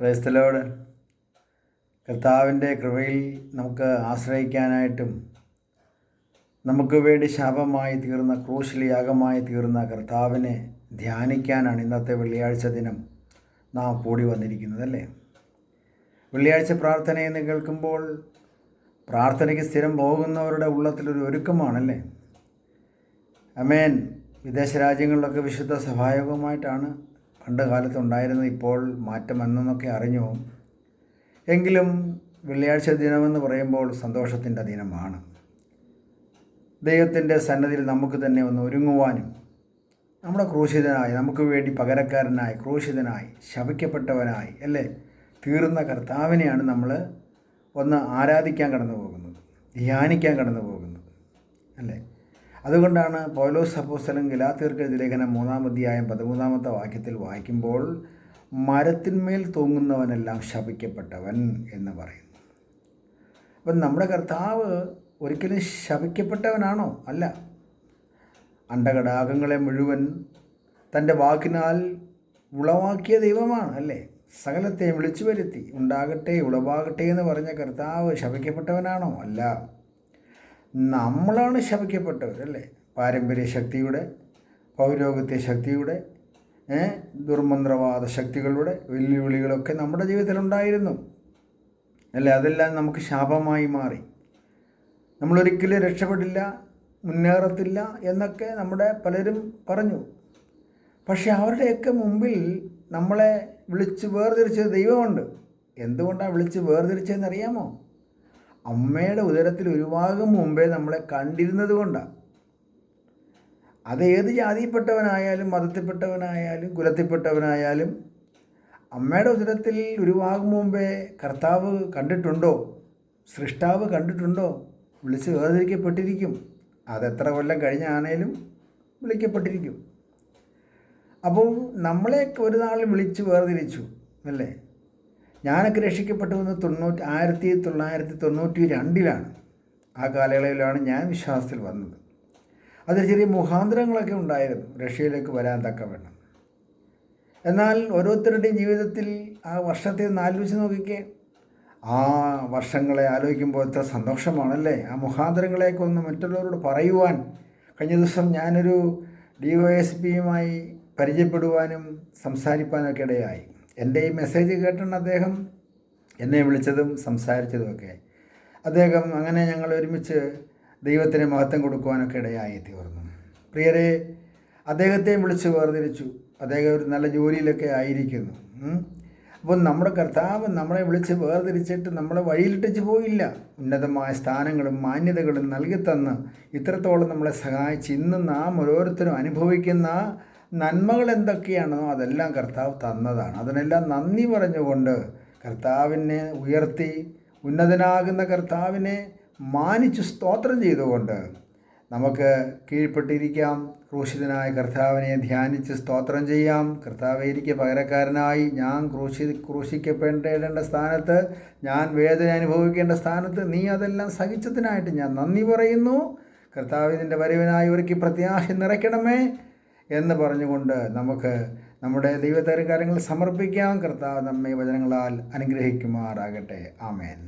Praise the Lord. കർത്താവിൻ്റെ കൃപയിൽ നമുക്ക് ആശ്രയിക്കാനായിട്ടും നമുക്ക് വേണ്ടി ശാപമായി തീർന്ന ക്രൂശിൽ യാഗമായി തീർന്ന കർത്താവിനെ ധ്യാനിക്കാനാണ് ഇന്നത്തെ വെള്ളിയാഴ്ച ദിനം നാം കൂടി വന്നിരിക്കുന്നത്, അല്ലേ? വെള്ളിയാഴ്ച പ്രാർത്ഥനയെന്ന് കേൾക്കുമ്പോൾ പ്രാർത്ഥനയ്ക്ക് സ്ഥിരം പോകുന്നവരുടെ ഉള്ളത്തിലൊരു ഒരുക്കമാണല്ലേ? അമേൻ. വിദേശ രാജ്യങ്ങളിലൊക്കെ വിശുദ്ധ സഭായോഗമായിട്ടാണ് പണ്ട് കാലത്തുണ്ടായിരുന്നത്. ഇപ്പോൾ മാറ്റം വന്നെന്നൊക്കെ അറിഞ്ഞു. എങ്കിലും വെള്ളിയാഴ്ച ദിനമെന്ന് പറയുമ്പോൾ സന്തോഷത്തിൻ്റെ ദിനമാണ്. ദൈവത്തിൻ്റെ സന്നദ്ധിയിൽ നമുക്ക് തന്നെ ഒന്ന് ഒരുങ്ങുവാനും നമ്മുടെ ക്രൂശിതനായി, നമുക്ക് വേണ്ടി പകരക്കാരനായി, ക്രൂശിതനായി, ശപിക്കപ്പെട്ടവനായി അല്ലേ തീർന്ന കർത്താവിനെയാണ് നമ്മൾ ഒന്ന് ആരാധിക്കാൻ കടന്നു പോകുന്നത്, ധ്യാനിക്കാൻ കടന്നു പോകുന്നത്, അല്ലേ? അതുകൊണ്ടാണ് പൗലോസ് അപ്പോസ്തലൻ ഗലാത്യർക്ക് എഴുതിയ ലേഖനം 3-ാം അധ്യായം 13-ാമത്തെ വാക്യത്തിൽ വായിക്കുമ്പോൾ മരത്തിന്മേൽ തൂങ്ങുന്നവനെല്ലാം ശപിക്കപ്പെട്ടവൻ എന്ന് പറയുന്നു. അപ്പം നമ്മുടെ കർത്താവ് ഒരിക്കലും ശപിക്കപ്പെട്ടവനാണോ? അല്ല. അണ്ടകടാകങ്ങളെ മുഴുവൻ തൻ്റെ വാക്കിനാൽ ഉളവാക്കിയ ദൈവമാണ്, അല്ലേ? സകലത്തെ വിളിച്ചു വരുത്തി ഉണ്ടാകട്ടെ ഉളവാകട്ടെ എന്ന് പറഞ്ഞ കർത്താവ് ശപിക്കപ്പെട്ടവനാണോ? അല്ല. നമ്മളാണ് ശപിക്കപ്പെട്ടവർ, അല്ലേ? പാരമ്പര്യ ശക്തിയുടെ, പൗരോഹിത്യ ശക്തിയുടെ, ദുർമന്ത്രവാദ ശക്തികളുടെ വെല്ലുവിളികളൊക്കെ നമ്മുടെ ജീവിതത്തിലുണ്ടായിരുന്നു, അല്ലേ? അതെല്ലാം നമുക്ക് ശാപമായി മാറി. നമ്മളൊരിക്കലും രക്ഷപ്പെടില്ല, മുന്നേറത്തില്ല എന്നൊക്കെ നമ്മുടെ പലരും പറഞ്ഞു. പക്ഷെ അവരുടെയൊക്കെ മുമ്പിൽ നമ്മളെ വിളിച്ച് വേർതിരിച്ച ദൈവമുണ്ട്. എന്തുകൊണ്ടാണ് വിളിച്ച് വേർതിരിച്ചതെന്നറിയാമോ? അമ്മയുടെ ഉദരത്തിൽ ഉരുവാകും മുമ്പേ നമ്മളെ കണ്ടിരുന്നത് കൊണ്ടാണ്. അത് ഏത് ജാതിയിൽപ്പെട്ടവനായാലും മതത്തിൽപ്പെട്ടവനായാലും കുലത്തിൽപ്പെട്ടവനായാലും അമ്മയുടെ ഉദരത്തിൽ ഉരുവാകും മുമ്പേ കർത്താവ് കണ്ടിട്ടുണ്ടോ? സൃഷ്ടാവ് കണ്ടിട്ടുണ്ടോ? വിളിച്ച് വേർതിരിക്കപ്പെട്ടിരിക്കും. അതെത്ര കൊല്ലം കഴിഞ്ഞാണേലും വിളിക്കപ്പെട്ടിരിക്കും. അപ്പോൾ നമ്മളെ ഒരു നാൾ വിളിച്ച് വേർതിരിച്ചു, അല്ലേ? ഞാനൊക്കെ രക്ഷിക്കപ്പെട്ടു വന്ന് 1992 ആ കാലയളവിലാണ് ഞാൻ വിശ്വാസത്തിൽ വന്നത്. അതിൽ ചെറിയ മുഖാന്തരങ്ങളൊക്കെ ഉണ്ടായിരുന്നു റഷ്യയിലേക്ക് വരാൻ തക്കവണ്ണം. എന്നാൽ ഓരോരുത്തരുടെയും ജീവിതത്തിൽ ആ വർഷത്തെ ഒന്ന് ആലോചിച്ച് നോക്കിക്കേ. ആ വർഷങ്ങളെ ആലോചിക്കുമ്പോൾ എത്ര സന്തോഷമാണല്ലേ? ആ മുഖാന്തരങ്ങളെയൊക്കെ ഒന്ന് മറ്റുള്ളവരോട് പറയുവാൻ. കഴിഞ്ഞ ദിവസം ഞാനൊരു DYSPയുമായി പരിചയപ്പെടുവാനും സംസാരിപ്പാനൊക്കെ ഇടയായി. എൻ്റെ ഈ മെസ്സേജ് കേട്ടാണ് അദ്ദേഹം എന്നെ വിളിച്ചതും സംസാരിച്ചതുമൊക്കെ. അദ്ദേഹം അങ്ങനെ ഞങ്ങൾ ഒരുമിച്ച് ദൈവത്തിന് മഹത്വം കൊടുക്കുവാനൊക്കെ ഇടയായി തീർന്നു. പ്രിയരെ, അദ്ദേഹത്തെയും വിളിച്ച് വേർതിരിച്ചു. അദ്ദേഹം ഒരു നല്ല ജോലിയിലൊക്കെ ആയിരിക്കുന്നു. അപ്പോൾ നമ്മുടെ കർത്താവ് നമ്മളെ വിളിച്ച് വേർതിരിച്ചിട്ട് നമ്മളെ വഴിയിലിട്ടിച്ച് പോയില്ല. ഉന്നതമായ സ്ഥാനങ്ങളും മാന്യതകളും നൽകിത്തന്ന് ഇത്രത്തോളം നമ്മളെ സഹായിച്ച് ഇന്ന് നാം ഓരോരുത്തരും അനുഭവിക്കുന്ന നന്മകൾ എന്തൊക്കെയാണോ അതെല്ലാം കർത്താവ് തന്നതാണ്. അതിനെല്ലാം നന്ദി പറഞ്ഞുകൊണ്ട് കർത്താവിനെ ഉയർത്തി, ഉന്നതനാകുന്ന കർത്താവിനെ മാനിച്ച് സ്തോത്രം ചെയ്തുകൊണ്ട് നമുക്ക് കീഴ്പ്പെട്ടിരിക്കാം. ക്രൂശിതനായ കർത്താവിനെ ധ്യാനിച്ച് സ്തോത്രം ചെയ്യാം. കർത്താവേ, എനിക്ക് പകരക്കാരനായി ഞാൻ ക്രൂശിക്കപ്പെടേണ്ട സ്ഥാനത്ത്, ഞാൻ വേദന അനുഭവിക്കേണ്ട സ്ഥാനത്ത് നീ അതെല്ലാം സഹിച്ചതിനായിട്ട് ഞാൻ നന്ദി പറയുന്നു. കർത്താവിൻ്റെ വരവിനായി ഒരുക്കി പ്രത്യാശ നിറയ്ക്കണമേ എന്ന് പറഞ്ഞുകൊണ്ട് നമുക്ക് നമ്മുടെ ദൈവകാര്യങ്ങൾ സമർപ്പിക്കാം. കർത്താവ് നമ്മെ വചനങ്ങളാൽ അനുഗ്രഹിക്കുമാറാകട്ടെ. ആമേൻ.